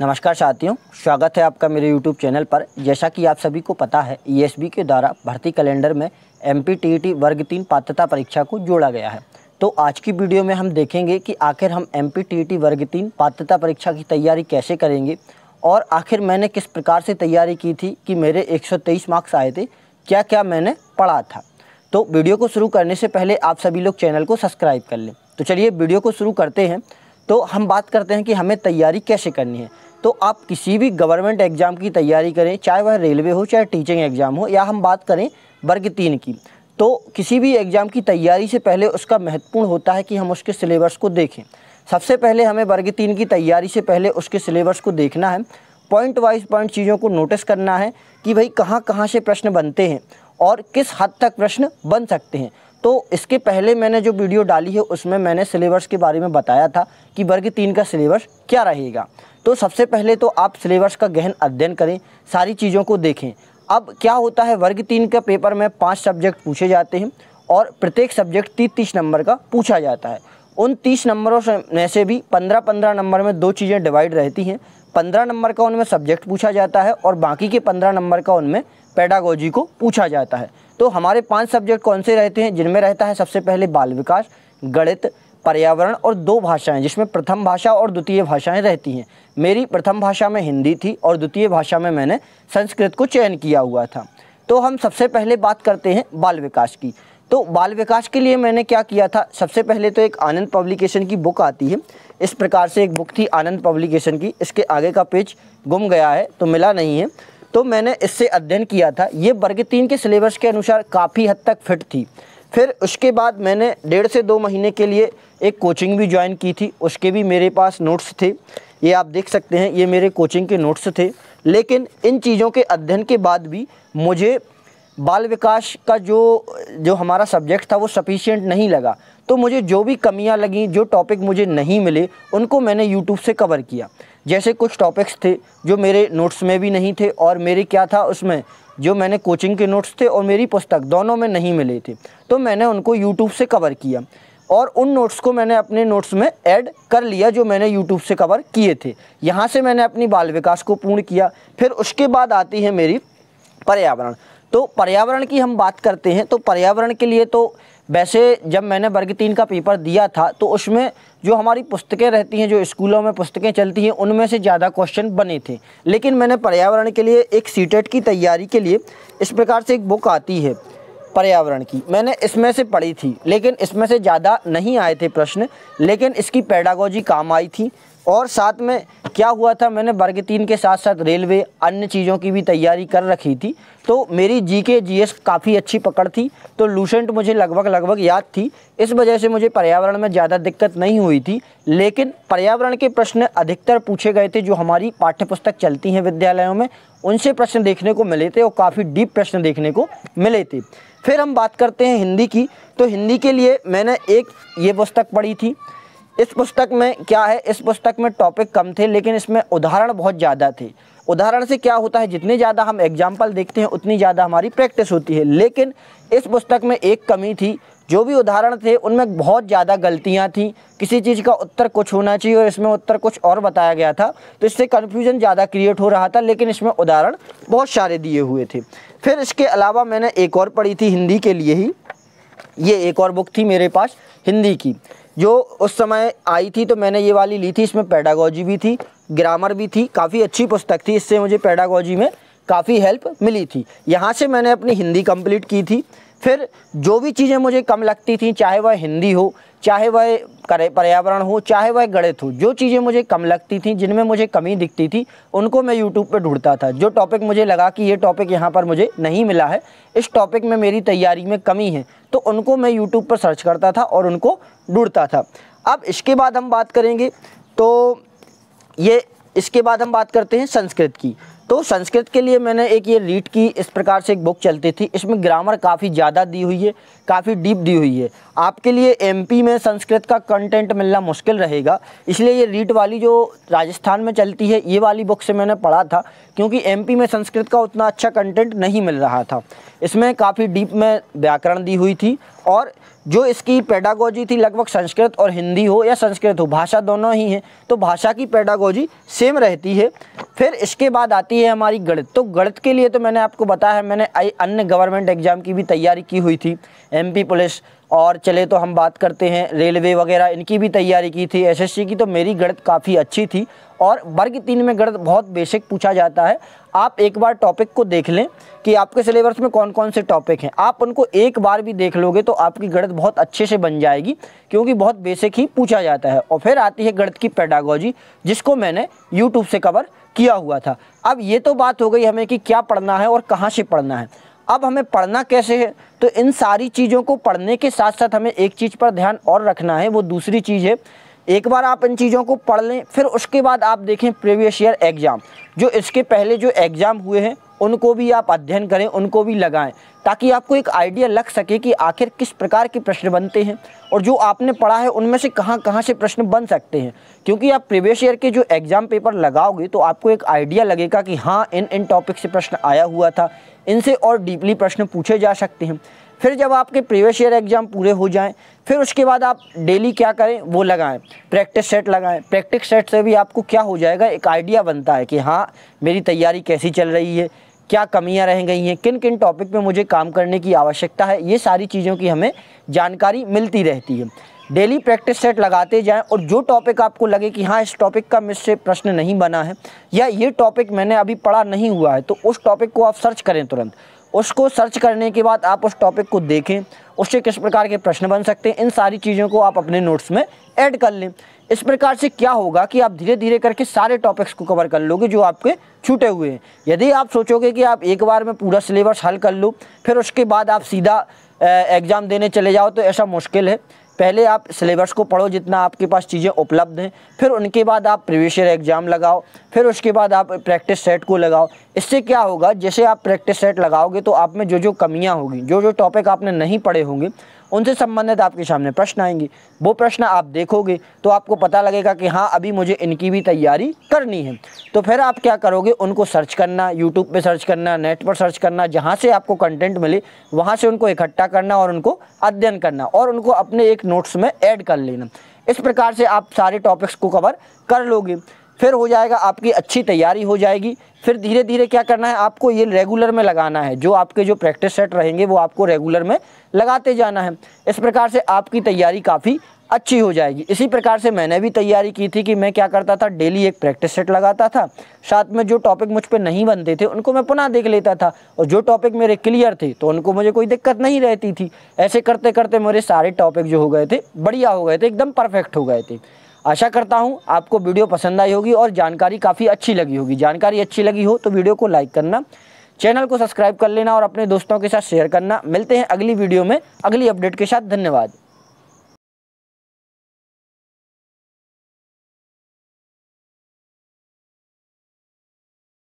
नमस्कार साथियों, स्वागत है आपका मेरे YouTube चैनल पर। जैसा कि आप सभी को पता है, ESB के द्वारा भर्ती कैलेंडर में MPTET वर्ग 3 पात्रता परीक्षा को जोड़ा गया है। तो आज की वीडियो में हम देखेंगे कि आखिर हम MPTET वर्ग 3 पात्रता परीक्षा की तैयारी कैसे करेंगे और आखिर मैंने किस प्रकार से तैयारी की थी कि मेरे 123 मार्क्स आए थे, क्या क्या मैंने पढ़ा था। तो वीडियो को शुरू करने से पहले आप सभी लोग चैनल को सब्सक्राइब कर लें। तो चलिए वीडियो को शुरू करते हैं। तो हम बात करते हैं कि हमें तैयारी कैसे करनी है। तो आप किसी भी गवर्नमेंट एग्ज़ाम की तैयारी करें, चाहे वह रेलवे हो, चाहे टीचिंग एग्ज़ाम हो, या हम बात करें वर्ग 3 की, तो किसी भी एग्ज़ाम की तैयारी से पहले उसका महत्वपूर्ण होता है कि हम उसके सिलेबस को देखें। सबसे पहले हमें वर्ग 3 की तैयारी से पहले उसके सिलेबस को देखना है, पॉइंट वाइज पॉइंट चीज़ों को नोटिस करना है कि भाई कहाँ कहाँ से प्रश्न बनते हैं और किस हद तक प्रश्न बन सकते हैं। तो इसके पहले मैंने जो वीडियो डाली है उसमें मैंने सिलेबस के बारे में बताया था कि वर्ग 3 का सिलेबस क्या रहेगा। तो सबसे पहले तो आप सिलेबस का गहन अध्ययन करें, सारी चीज़ों को देखें। अब क्या होता है, वर्ग 3 का पेपर में 5 सब्जेक्ट पूछे जाते हैं और प्रत्येक सब्जेक्ट 30-30 नंबर का पूछा जाता है। उन 30 नंबरों में से भी 15-15 नंबर में 2 चीज़ें डिवाइड रहती हैं। 15 नंबर का उनमें सब्जेक्ट पूछा जाता है और बाकी के 15 नंबर का उनमें पेडागोजी को पूछा जाता है। तो हमारे 5 सब्जेक्ट कौन से रहते हैं, जिनमें रहता है सबसे पहले बाल विकास, गणित, पर्यावरण और 2 भाषाएं, जिसमें प्रथम भाषा और द्वितीय भाषाएं रहती हैं। मेरी प्रथम भाषा में हिंदी थी और द्वितीय भाषा में मैंने संस्कृत को चयन किया हुआ था। तो हम सबसे पहले बात करते हैं बाल विकास की। तो बाल विकास के लिए मैंने क्या किया था, सबसे पहले तो एक आनंद पब्लिकेशन की बुक आती है। इस प्रकार से एक बुक थी आनंद पब्लिकेशन की, इसके आगे का पेज गुम गया है तो मिला नहीं है। तो मैंने इससे अध्ययन किया था। ये वर्ग 3 के सिलेबस के अनुसार काफ़ी हद तक फिट थी। फिर उसके बाद मैंने 1.5 से 2 महीने के लिए एक कोचिंग भी ज्वाइन की थी। उसके भी मेरे पास नोट्स थे, ये आप देख सकते हैं, ये मेरे कोचिंग के नोट्स थे। लेकिन इन चीज़ों के अध्ययन के बाद भी मुझे बाल विकास का जो हमारा सब्जेक्ट था वो सफिशिएंट नहीं लगा। तो मुझे जो भी कमियां लगीं, जो टॉपिक मुझे नहीं मिले, उनको मैंने यूट्यूब से कवर किया। जैसे कुछ टॉपिक्स थे जो मेरे नोट्स में भी नहीं थे और मेरे क्या था उसमें, जो मैंने कोचिंग के नोट्स थे और मेरी पुस्तक दोनों में नहीं मिले थे, तो मैंने उनको यूट्यूब से कवर किया और उन नोट्स को मैंने अपने नोट्स में ऐड कर लिया जो मैंने यूट्यूब से कवर किए थे। यहाँ से मैंने अपनी बाल विकास को पूर्ण किया। फिर उसके बाद आती है मेरी पर्यावरण। तो पर्यावरण की हम बात करते हैं तो पर्यावरण के लिए तो वैसे जब मैंने वर्ग 3 का पेपर दिया था तो उसमें जो हमारी पुस्तकें रहती हैं, जो स्कूलों में पुस्तकें चलती हैं, उनमें से ज़्यादा क्वेश्चन बने थे। लेकिन मैंने पर्यावरण के लिए एक सीटेट की तैयारी के लिए इस प्रकार से एक बुक आती है पर्यावरण की, मैंने इसमें से पढ़ी थी। लेकिन इसमें से ज़्यादा नहीं आए थे प्रश्न, लेकिन इसकी पेडागोजी काम आई थी। और साथ में क्या हुआ था, मैंने वर्ग 3 के साथ साथ रेलवे अन्य चीज़ों की भी तैयारी कर रखी थी। तो मेरी जीके जीएस काफ़ी अच्छी पकड़ थी, तो लूसेंट मुझे लगभग याद थी। इस वजह से मुझे पर्यावरण में ज़्यादा दिक्कत नहीं हुई थी। लेकिन पर्यावरण के प्रश्न अधिकतर पूछे गए थे जो हमारी पाठ्यपुस्तक चलती हैं विद्यालयों में, उनसे प्रश्न देखने को मिले थे और काफ़ी डीप प्रश्न देखने को मिले थे। फिर हम बात करते हैं हिंदी की। तो हिंदी के लिए मैंने एक ये पुस्तक पढ़ी थी। इस पुस्तक में क्या है, इस पुस्तक में टॉपिक कम थे लेकिन इसमें उदाहरण बहुत ज़्यादा थे। उदाहरण से क्या होता है, जितने ज़्यादा हम एग्जाम्पल देखते हैं उतनी ज़्यादा हमारी प्रैक्टिस होती है। लेकिन इस पुस्तक में एक कमी थी, जो भी उदाहरण थे उनमें बहुत ज़्यादा गलतियाँ थी। किसी चीज़ का उत्तर कुछ होना चाहिए और इसमें उत्तर कुछ और बताया गया था, तो इससे कन्फ्यूजन ज़्यादा क्रिएट हो रहा था। लेकिन इसमें उदाहरण बहुत सारे दिए हुए थे। फिर इसके अलावा मैंने एक और पढ़ी थी हिंदी के लिए ही, ये एक और बुक थी मेरे पास हिंदी की जो उस समय आई थी, तो मैंने ये वाली ली थी। इसमें पेडागोजी भी थी, ग्रामर भी थी, काफ़ी अच्छी पुस्तक थी। इससे मुझे पेडागोजी में काफ़ी हेल्प मिली थी। यहाँ से मैंने अपनी हिंदी कंप्लीट की थी। फिर जो भी चीज़ें मुझे कम लगती थी, चाहे वह हिंदी हो, चाहे वह पर्यावरण हो, चाहे वह गणित हो, जो चीज़ें मुझे कम लगती थी, जिनमें मुझे कमी दिखती थी, उनको मैं यूट्यूब पे ढूंढता था। जो टॉपिक मुझे लगा कि ये टॉपिक यहाँ पर मुझे नहीं मिला है, इस टॉपिक में मेरी तैयारी में कमी है, तो उनको मैं यूट्यूब पर सर्च करता था और उनको ढूंढता था। अब इसके बाद हम बात करेंगे तो इसके बाद हम बात करते हैं संस्कृत की। तो संस्कृत के लिए मैंने एक ये रीट की इस प्रकार से एक बुक चलती थी। इसमें ग्रामर काफ़ी ज़्यादा दी हुई है, काफ़ी डीप दी हुई है। आपके लिए एमपी में संस्कृत का कंटेंट मिलना मुश्किल रहेगा, इसलिए ये रीट वाली जो राजस्थान में चलती है, ये वाली बुक से मैंने पढ़ा था, क्योंकि एमपी में संस्कृत का उतना अच्छा कंटेंट नहीं मिल रहा था। इसमें काफ़ी डीप में व्याकरण दी हुई थी और जो इसकी पेडागोजी थी लगभग संस्कृत और हिंदी हो या संस्कृत हो, भाषा दोनों ही हैं, तो भाषा की पेडागोजी सेम रहती है। फिर इसके बाद आती है हमारी गणित। तो गणित के लिए तो मैंने आपको बताया, मैंने अन्य गवर्नमेंट एग्जाम की भी तैयारी की हुई थी, MP पुलिस, और चले तो हम बात करते हैं रेलवे वगैरह, इनकी भी तैयारी की थी। SSC की तो मेरी गणित काफ़ी अच्छी थी, और वर्ग 3 में गणित बहुत बेसिक पूछा जाता है। आप एक बार टॉपिक को देख लें कि आपके सिलेबस में कौन कौन से टॉपिक हैं, आप उनको एक बार भी देख लोगे तो आपकी गणित बहुत अच्छे से बन जाएगी, क्योंकि बहुत बेसिक ही पूछा जाता है। और फिर आती है गणित की पेडागोजी, जिसको मैंने यूट्यूब से कवर किया हुआ था। अब ये तो बात हो गई हमें कि क्या पढ़ना है और कहाँ से पढ़ना है। अब हमें पढ़ना कैसे है, तो इन सारी चीज़ों को पढ़ने के साथ साथ हमें एक चीज़ पर ध्यान और रखना है, वो दूसरी चीज़ है, एक बार आप इन चीज़ों को पढ़ लें, फिर उसके बाद आप देखें प्रीवियस ईयर एग्ज़ाम, जो इसके पहले जो एग्ज़ाम हुए हैं उनको भी आप अध्ययन करें, उनको भी लगाएं, ताकि आपको एक आइडिया लग सके कि आखिर किस प्रकार के प्रश्न बनते हैं और जो आपने पढ़ा है उनमें से कहाँ कहाँ से प्रश्न बन सकते हैं। क्योंकि आप प्रीवियस ईयर के जो एग्ज़ाम पेपर लगाओगे तो आपको एक आइडिया लगेगा कि हाँ, इन टॉपिक से प्रश्न आया हुआ था, इनसे और डीपली प्रश्न पूछे जा सकते हैं। फिर जब आपके प्रीवियस ईयर एग्ज़ाम पूरे हो जाएं, फिर उसके बाद आप डेली क्या करें, वो लगाएं, प्रैक्टिस सेट लगाएं। प्रैक्टिस सेट से भी आपको क्या हो जाएगा, एक आइडिया बनता है कि हाँ, मेरी तैयारी कैसी चल रही है, क्या कमियां रह गई हैं, किन किन टॉपिक पे मुझे काम करने की आवश्यकता है। ये सारी चीज़ों की हमें जानकारी मिलती रहती है। डेली प्रैक्टिस सेट लगाते जाएं, और जो टॉपिक आपको लगे कि हाँ, इस टॉपिक का मुझसे प्रश्न नहीं बना है या ये टॉपिक मैंने अभी पढ़ा नहीं हुआ है, तो उस टॉपिक को आप सर्च करें तुरंत। उसको सर्च करने के बाद आप उस टॉपिक को देखें, उससे किस प्रकार के प्रश्न बन सकते हैं, इन सारी चीज़ों को आप अपने नोट्स में ऐड कर लें। इस प्रकार से क्या होगा कि आप धीरे धीरे करके सारे टॉपिक्स को कवर कर लोगे जो आपके छूटे हुए हैं। यदि आप सोचोगे कि आप एक बार में पूरा सिलेबस हल कर लो, फिर उसके बाद आप सीधा एग्ज़ाम देने चले जाओ, तो ऐसा मुश्किल है। पहले आप सिलेबस को पढ़ो जितना आपके पास चीज़ें उपलब्ध हैं, फिर उनके बाद आप प्रीवियस ईयर एग्ज़ाम लगाओ, फिर उसके बाद आप प्रैक्टिस सेट को लगाओ। इससे क्या होगा, जैसे आप प्रैक्टिस सेट लगाओगे तो आप में जो जो कमियां होगी, जो जो टॉपिक आपने नहीं पढ़े होंगे, उनसे संबंधित आपके सामने प्रश्न आएंगे। वो प्रश्न आप देखोगे तो आपको पता लगेगा कि हाँ, अभी मुझे इनकी भी तैयारी करनी है। तो फिर आप क्या करोगे, उनको सर्च करना, यूट्यूब पे सर्च करना, नेट पर सर्च करना, जहाँ से आपको कंटेंट मिले वहाँ से उनको इकट्ठा करना और उनको अध्ययन करना और उनको अपने एक नोट्स में ऐड कर लेना। इस प्रकार से आप सारे टॉपिक्स को कवर कर लोगे, फिर हो जाएगा, आपकी अच्छी तैयारी हो जाएगी। फिर धीरे धीरे क्या करना है, आपको ये रेगुलर में लगाना है। जो आपके जो प्रैक्टिस सेट रहेंगे वो आपको रेगुलर में लगाते जाना है। इस प्रकार से आपकी तैयारी काफ़ी अच्छी हो जाएगी। इसी प्रकार से मैंने भी तैयारी की थी कि मैं क्या करता था, डेली एक प्रैक्टिस सेट लगाता था, साथ में जो टॉपिक मुझ पे नहीं बनते थे उनको मैं पुनः देख लेता था, और जो टॉपिक मेरे क्लियर थे तो उनको मुझे कोई दिक्कत नहीं रहती थी। ऐसे करते करते मेरे सारे टॉपिक जो हो गए थे, बढ़िया हो गए थे, एकदम परफेक्ट हो गए थे। आशा करता हूँ आपको वीडियो पसंद आई होगी और जानकारी काफ़ी अच्छी लगी होगी। जानकारी अच्छी लगी हो तो वीडियो को लाइक करना, चैनल को सब्सक्राइब कर लेना और अपने दोस्तों के साथ शेयर करना। मिलते हैं अगली वीडियो में अगली अपडेट के साथ। धन्यवाद।